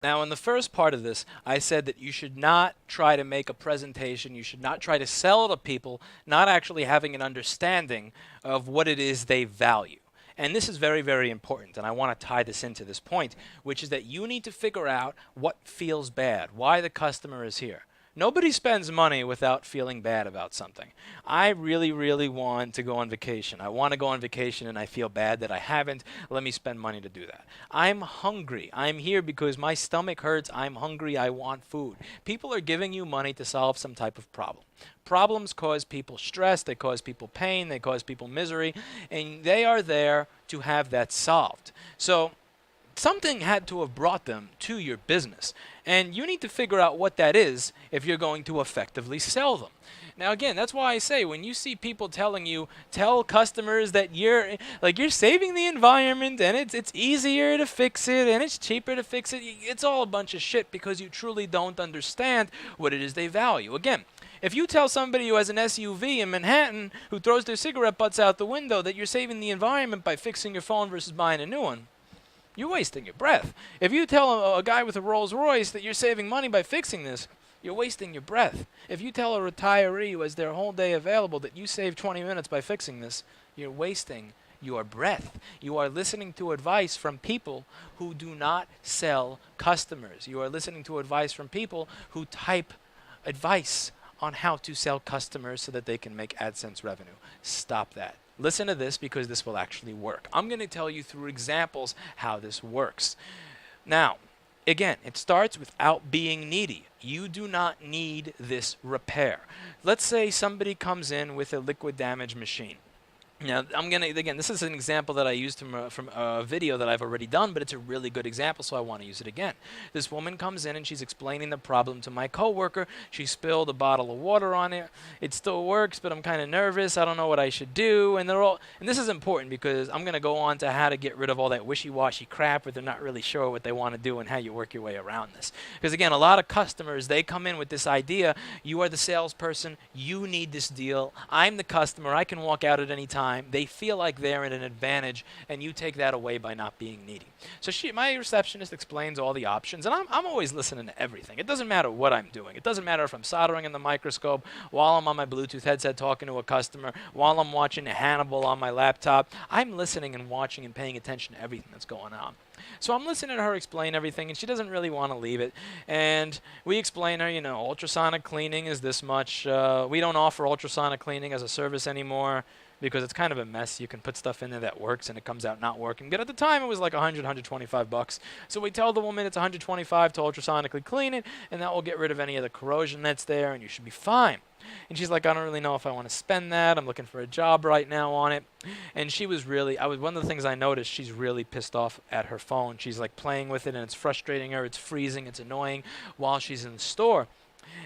Now, in the first part of this, I said that you should not try to make a presentation, you should not try to sell to people, not actually having an understanding of what it is they value. And this is very, very important, and I want to tie this into this point, which is that you need to figure out what feels bad, why the customer is here. Nobody spends money without feeling bad about something. I really, really want to go on vacation. I want to go on vacation and I feel bad that I haven't. Let me spend money to do that. I'm hungry. I'm here because my stomach hurts. I'm hungry. I want food. People are giving you money to solve some type of problem. Problems cause people stress, they cause people pain, they cause people misery, and they are there to have that solved. So something had to have brought them to your business. And you need to figure out what that is if you're going to effectively sell them. Now again, that's why I say when you see people telling you, tell customers that you're saving the environment and it's easier to fix it and it's cheaper to fix it, it's all a bunch of shit because you truly don't understand what it is they value. Again, if you tell somebody who has an SUV in Manhattan who throws their cigarette butts out the window that you're saving the environment by fixing your phone versus buying a new one, you're wasting your breath. If you tell a guy with a Rolls Royce that you're saving money by fixing this, you're wasting your breath. If you tell a retiree who has their whole day available that you save 20 minutes by fixing this, you're wasting your breath. You are listening to advice from people who do not sell customers. You are listening to advice from people who type advice on how to sell customers so that they can make AdSense revenue. Stop that. Listen to this because this will actually work. I'm going to tell you through examples how this works. Now, again, it starts without being needy. You do not need this repair. Let's say somebody comes in with a liquid damage machine. Now, again, this is an example that I used from a video that I've already done, but it's a really good example, so I want to use it again. This woman comes in and she's explaining the problem to my coworker. She spilled a bottle of water on it. It still works, but I'm kind of nervous. I don't know what I should do. And this is important because I'm going to go on to how to get rid of all that wishy-washy crap where they're not really sure what they want to do and how you work your way around this. Because again, a lot of customers, they come in with this idea, you are the salesperson, you need this deal, I'm the customer, I can walk out at any time. They feel like they're in an advantage, and you take that away by not being needy. So my receptionist explains all the options, and I'm always listening to everything. It doesn't matter what I'm doing. It doesn't matter if I'm soldering in the microscope, while I'm on my Bluetooth headset talking to a customer, while I'm watching Hannibal on my laptop. I'm listening and watching and paying attention to everything that's going on. So I'm listening to her explain everything, and she doesn't really want to leave it. And we explain her, ultrasonic cleaning is this much. We don't offer ultrasonic cleaning as a service anymore, because it's kind of a mess. You can put stuff in there that works and it comes out not working. But at the time it was like $125. So we tell the woman it's $125 to ultrasonically clean it, and that will get rid of any of the corrosion that's there, and you should be fine. And she's like, I don't really know if I want to spend that. I'm looking for a job right now on it. And she was really, one of the things I noticed, she's really pissed off at her phone. She's like playing with it and it's frustrating her. It's freezing. It's annoying while she's in the store.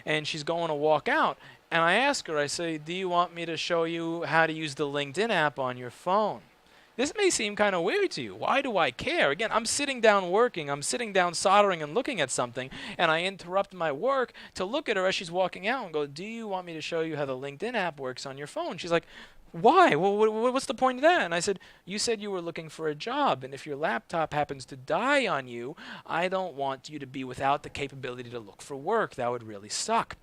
And she's going to walk out. And I ask her, I say, do you want me to show you how to use the LinkedIn app on your phone? This may seem kind of weird to you. Why do I care? Again, I'm sitting down working. I'm sitting down soldering and looking at something, and I interrupt my work to look at her as she's walking out and go, do you want me to show you how the LinkedIn app works on your phone? She's like, why? Well, what's the point of that? And I said, you said you were looking for a job, and if your laptop happens to die on you, I don't want you to be without the capability to look for work. That would really suck.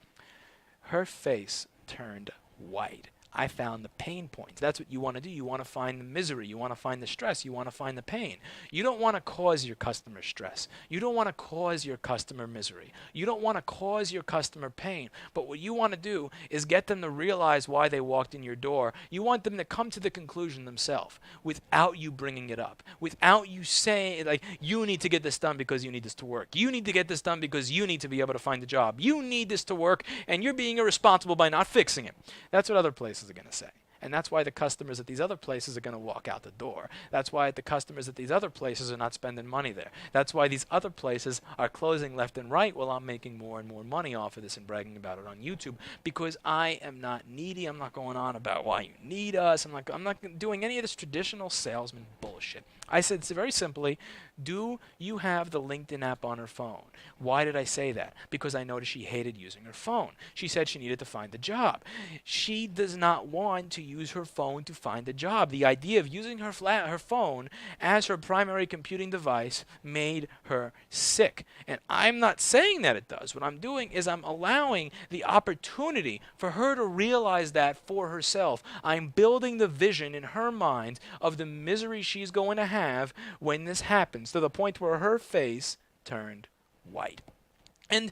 Her face turned white. I found the pain points. That's what you want to do. You want to find the misery. You want to find the stress. You want to find the pain. You don't want to cause your customer stress. You don't want to cause your customer misery. You don't want to cause your customer pain. But what you want to do is get them to realize why they walked in your door. You want them to come to the conclusion themselves without you bringing it up, without you saying, like, you need to get this done because you need this to work. You need to get this done because you need to be able to find a job. You need this to work, and you're being irresponsible by not fixing it. That's what other places are going to say. And that's why the customers at these other places are going to walk out the door. That's why the customers at these other places are not spending money there. That's why these other places are closing left and right while I'm making more and more money off of this and bragging about it on YouTube, because I am not needy. I'm not going on about why you need us. I'm not doing any of this traditional salesman bullshit. bullshit. I said very simply, do you have the LinkedIn app on her phone? Why did I say that? Because I noticed she hated using her phone. She said she needed to find a job. She does not want to use her phone to find a job. The idea of using her phone as her primary computing device made her sick. And I'm not saying that it does. What I'm doing is I'm allowing the opportunity for her to realize that for herself. I'm building the vision in her mind of the misery she's going to have when this happens, to the point where her face turned white. And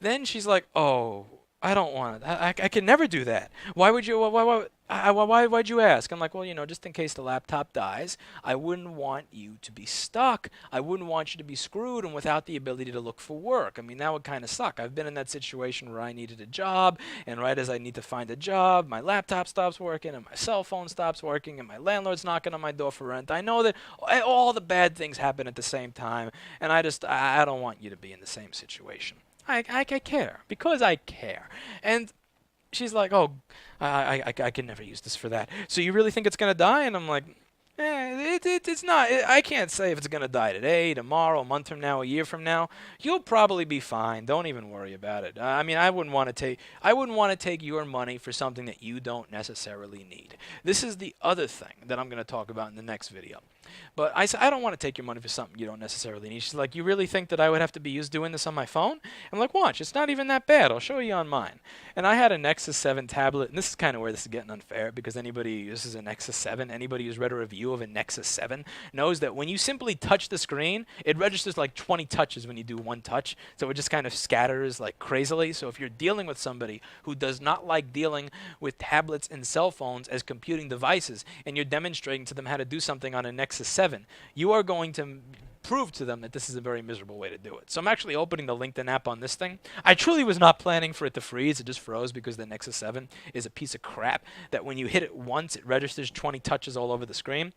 then she's like, "Oh, I don't want it. I can never do that. Why would you? Why'd you ask?" I'm like, "Well, just in case the laptop dies, I wouldn't want you to be stuck. I wouldn't want you to be screwed and without the ability to look for work. I mean, that would kind of suck. I've been in that situation where I needed a job, and right as I need to find a job, my laptop stops working, and my cell phone stops working, and my landlord's knocking on my door for rent. I know that all the bad things happen at the same time, and I don't want you to be in the same situation. I care because I care." And she's like, "Oh, I can never use this for that. So you really think it's going to die?" And I'm like, it's not. I can't say if it's going to die today, tomorrow, a month from now, a year from now. You'll probably be fine. Don't even worry about it. I mean, I wouldn't want to take your money for something that you don't necessarily need. This is the other thing that I'm going to talk about in the next video. But I said, "I don't want to take your money for something you don't necessarily need." She's like, "You really think that I would have to be used doing this on my phone?" I'm like, "Watch, it's not even that bad. I'll show you on mine." And I had a Nexus 7 tablet, and this is kind of where this is getting unfair, because this is a Nexus 7. Anybody who's read a review of a Nexus 7 knows that when you simply touch the screen, it registers like 20 touches when you do one touch. So it just kind of scatters like crazily. So if you're dealing with somebody who does not like dealing with tablets and cell phones as computing devices, and you're demonstrating to them how to do something on a Nexus 7, you are going to prove to them that this is a very miserable way to do it. So I'm actually opening the LinkedIn app on this thing. I truly was not planning for it to freeze. It just froze because the Nexus 7 is a piece of crap that when you hit it once, it registers 20 touches all over the screen.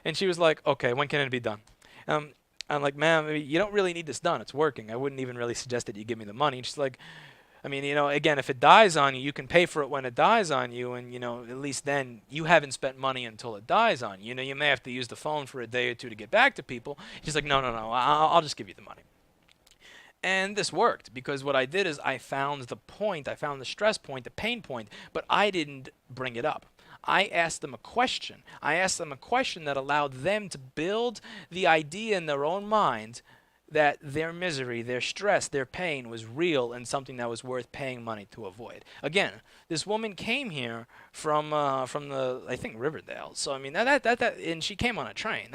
And she was like, "Okay, when can it be done?" I'm like, "Ma'am, you don't really need this done. It's working. I wouldn't even really suggest that you give me the money." And she's like, "I mean, again, if it dies on you, you can pay for it when it dies on you, and, at least then you haven't spent money until it dies on you. You may have to use the phone for a day or two to get back to people." She's like, No, I'll just give you the money." And this worked, because what I did is I found the stress point, the pain point, but I didn't bring it up. I asked them a question. I asked them a question that allowed them to build the idea in their own mind that their misery, their stress, their pain was real and something that was worth paying money to avoid. Again, this woman came here from the, I think, Riverdale. So I mean and she came on a train.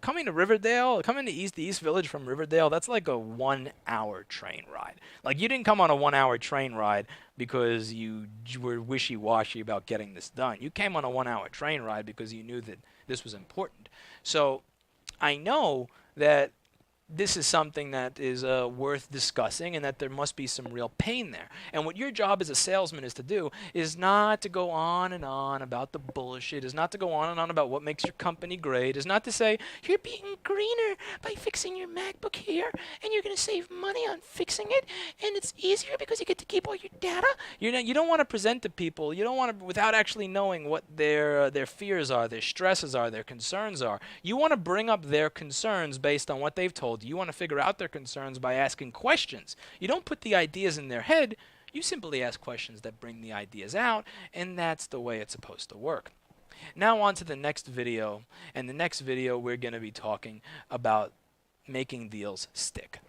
Coming to Riverdale, coming to the East Village from Riverdale, that's like a 1-hour train ride. Like, you didn't come on a 1-hour train ride because you were wishy-washy about getting this done. You came on a 1-hour train ride because you knew that this was important. So I know that this is something that is worth discussing, and that there must be some real pain there. And what your job as a salesman is to do is not to go on and on about the bullshit, is not to go on and on about what makes your company great, is not to say, "You're being greener by fixing your MacBook here, and you're going to save money on fixing it, and it's easier because you get to keep all your data." You don't want to present to people, you don't want to, without actually knowing what their fears are, their stresses are, their concerns are. You want to bring up their concerns based on what they've told you. You want to figure out their concerns by asking questions. You don't put the ideas in their head. You simply ask questions that bring the ideas out, and that's the way it's supposed to work. Now on to the next video. And the next video, we're going to be talking about making deals stick.